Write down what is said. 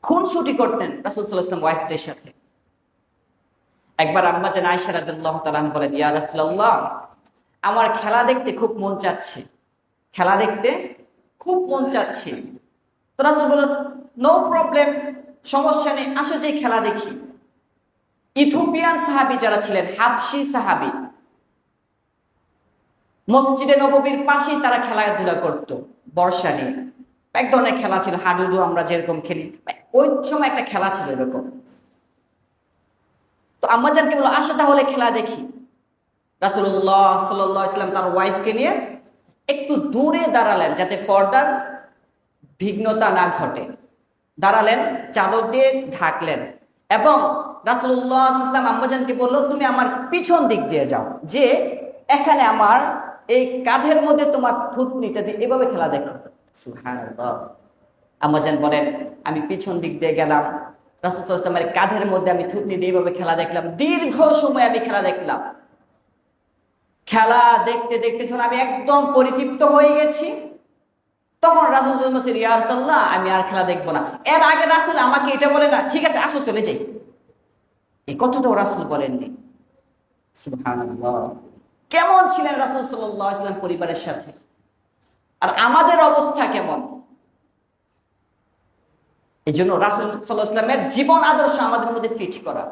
খুনসুটি করতেন রাসূল সাল্লাল্লাহু আলাইহি ওয়াসাল্লাম ওয়াইফদের সাথে। একবার আম্মা জান আয়েশা রাদিয়াল্লাহু তাআলা আনহা বলেন, ইয়া রাসূলুল্লাহ, আমার খেলা দেখতে খুব মন চাচ্ছে, খেলা দেখতে খুব মন চাচ্ছে। তো রাসূল বলেন, নো প্রবলেম, সমস্যা নেই, আসো যে খেলা দেখি। ইথিওপিয়ান সাহাবী যারা ছিলেন, হাবশি সাহাবী, মসজিদে নববীর পাশেই তারা খেলাধুলা করত বর্ষা নিয়ে। এক ধরনের খেলা ছিল, হাডুডু আমরা যেরকম খেলি, ওই সময় একটা খেলা ছিল এরকম। তো আম্মাজানকে বললো, আসো তাহলে খেলা দেখি। রাসূলুল্লাহ সাল্লাল্লাহু আলাইহি ওয়াসাল্লাম তার ওয়াইফকে নিয়ে একটু দূরে দাঁড়ালেন যাতে পর্দার বিঘ্নতা না ঘটে। দাঁড়ালেন, চাদর দিয়ে ঢাকলেন এবং রাসূলুল্লাহ সাল্লাল্লাহু আলাইহি ওয়াসাল্লাম আম্মাজানকে বলল, তুমি আমার পিছন দিক দিয়ে যাও, যে এখানে আমার এই কাঁধের মধ্যে তোমার থুতনিটা দিয়ে এভাবে খেলা দেখো। সুবহানাল্লাহ। আম্মাজান বলেন, আমি পিছন দিক দিয়ে গেলাম, রাসূল সাল্লাল্লাহু আলাইহি ওয়াসাল্লামের কাঁধের মধ্যে আমি থুতনি দিয়ে এভাবে খেলা দেখলাম। দীর্ঘ সময় আমি খেলা দেখলাম। খেলা দেখতে দেখতে যখন আমি একদম পরিতৃপ্ত হয়ে গেছি, তখন রাসূল সাল্লাল্লাহু আলাইহি ওয়াসাল্লাম বললেন, ইয়া রাসূলুল্লাহ, আমি আর খেলা দেখবো না। এর আগে রাসূল আমাকে এটা বলে না, ঠিক আছে আসো চলে যাই, এই কথাটাও রাসূল বলেননি। সুবহানাল্লাহ। কেমন ছিলেন রাসূল সাল্লাল্লাহু আলাইহি ওয়াসাল্লাম পরিবারের সাথে, আর আমাদের অবস্থা কেমন? এই জন্য রাসূল সাল্লাল্লাহু আলাইহি ওয়াসাল্লামের জীবন আদর্শ আমাদের মধ্যে ফিট করা।